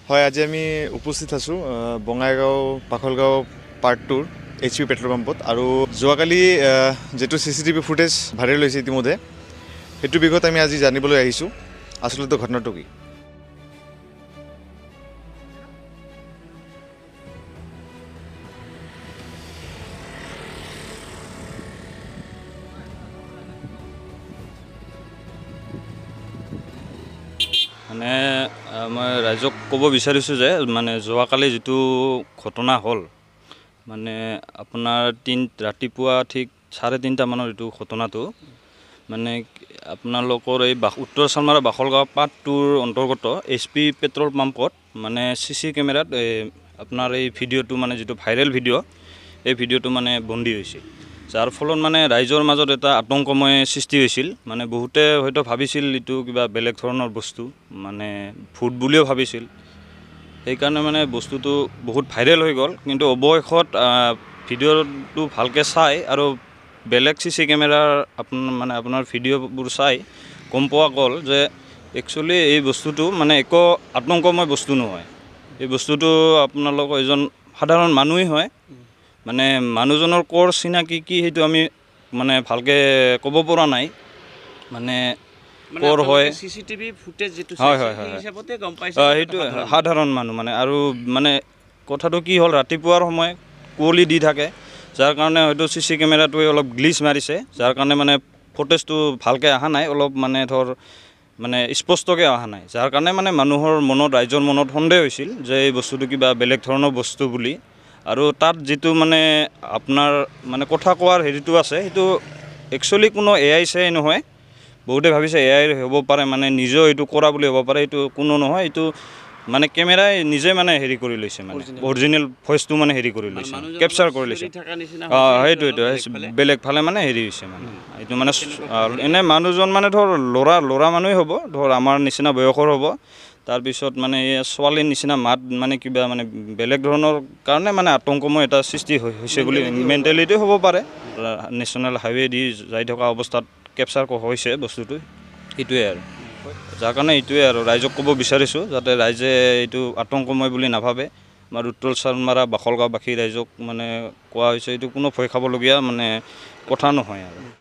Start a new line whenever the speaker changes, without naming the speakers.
হয়, আজি আমি উপস্থিত আছোঁ বঙাইগাঁও পাখলগাঁও পাৰ্ট 2 HP পেট্ৰল পাম্পত। আৰু যোৱাকালি যিটো CCTV ফুটেজ ভাইৰেল হৈছে ইতিমধ্যে, সেইটো বিষয়ত আমি আজি জানিবলৈ আহিছোঁ আচলতে ঘটনাটো কি।
মানে মই ৰাইজক ক'ব বিচাৰিছোঁ যে মানে যোৱাকালি যিটো ঘটনা হ'ল, মানে আপোনাৰ ৰাতিপুৱা ঠিক 3:30 মানৰ এইটো ঘটনাটো, মানে আপোনালোকৰ এই উত্তৰ চালমাৰা বাখলগাঁও পাৰ্ট 2ৰ অন্তৰ্গত HP পেট্ৰল পাম্পত মানে CC কেমেৰাত আপোনাৰ এই ভিডিঅ'টো, মানে যিটো ভাইৰেল ভিডিঅ', এই ভিডিঅ'টো মানে বন্দী হৈছে। যাৰ ফলত মানে ৰাইজৰ মাজত এটা আতংকময় সৃষ্টি হৈছিল। মানে বহুতে হয়তো ভাবিছিল এইটো কিবা বেলেগ ধৰণৰ বস্তু, মানে ভূত বুলিও ভাবিছিল। সেইকাৰণে মানে বস্তুটো বহুত ভাইৰেল হৈ গ'ল। কিন্তু অৱশেষত ভিডিঅ'টো ভালকৈ চাই আৰু বেলেগ CC কেমেৰাৰ আপোনাৰ ভিডিঅ'বোৰ চাই গম পোৱা গ'ল যে একচুৱেলি এই বস্তুটো মানে একো আতংকময় বস্তু নহয়। এই বস্তুটো আপোনালোকৰ এজন সাধাৰণ মানুহেই হয়। মানে মানুহজনৰ ক'ৰ চিনাকি কি সেইটো আমি মানে ভালকৈ ক'ব পৰা নাই। মানে ক'ৰ হয়,
CCTV ফুটেজ যেটো
হয়
চাইছে
হয়
সেই
হয়
হিচাপতে গম পাইছে
সেইটো সাধাৰণ মানুহ মানে। আৰু মানে কথাটো কি হ'ল, ৰাতিপুৱাৰ সময় কুঁৱলী দি থাকে, যাৰ কাৰণে হয়তো CC কেমেৰাটোৱে অলপ গ্লিচ মাৰিছে, যাৰ কাৰণে মানে ফুটেজটো ভালকৈ অহা নাই, অলপ মানে মানে স্পষ্টকৈ অহা নাই। যাৰ কাৰণে মানে মানুহৰ মনত, ৰাইজৰ মনত সন্দেহ হৈছিল যে এই বস্তুটো কিবা বেলেগ ধৰণৰ বস্তু বুলি। আৰু তাত যিটো মানে আপোনাৰ মানে কথা কোৱাৰ হেৰিটো আছে, সেইটো একচুৱেলি কোনো AI নহয়। বহুতে ভাবিছে AI হ'ব পাৰে, মানে নিজেও এইটো কৰা বুলি হ'ব পাৰে। এইটো কোনো নহয়, এইটো মানে কেমেৰাই নিজে মানে হেৰি কৰি লৈছে, মানে অৰিজিনেল ভইচটো মানে হেৰি কৰি লৈছে, কেপচাৰ কৰি লৈছে। সেইটোৱেইটো বেলেগ ফালে মানে হেৰি হৈছে মানে। এইটো মানে এনে মানুহজন মানে ল'ৰা মানুহেই হ'ব, আমাৰ নিচিনা বয়সৰ হ'ব। তাৰপিছত মানে এই ছোৱালীৰ নিচিনা মাত, মানে কিবা মানে বেলেগ ধৰণৰ কাৰণে মানে আতংকময় এটা সৃষ্টি হৈছে বুলি, মেণ্টেলিটি হ'ব পাৰে। নেশ্যনেল হাইৱে দি যাই থকা অৱস্থাত কেপচাৰ হৈছে বস্তুটো, সেইটোৱে আৰু। যাৰ কাৰণে এইটোৱে আৰু ৰাইজক ক'ব বিচাৰিছোঁ, যাতে ৰাইজে এইটো আতংকময় বুলি নাভাবে। আমাৰ উত্তৰ চালমাৰা বাখলগাঁওবাসী ৰাইজক মানে কোৱা হৈছে, এইটো কোনো ভয় খাবলগীয়া মানে কথা নহয় আৰু।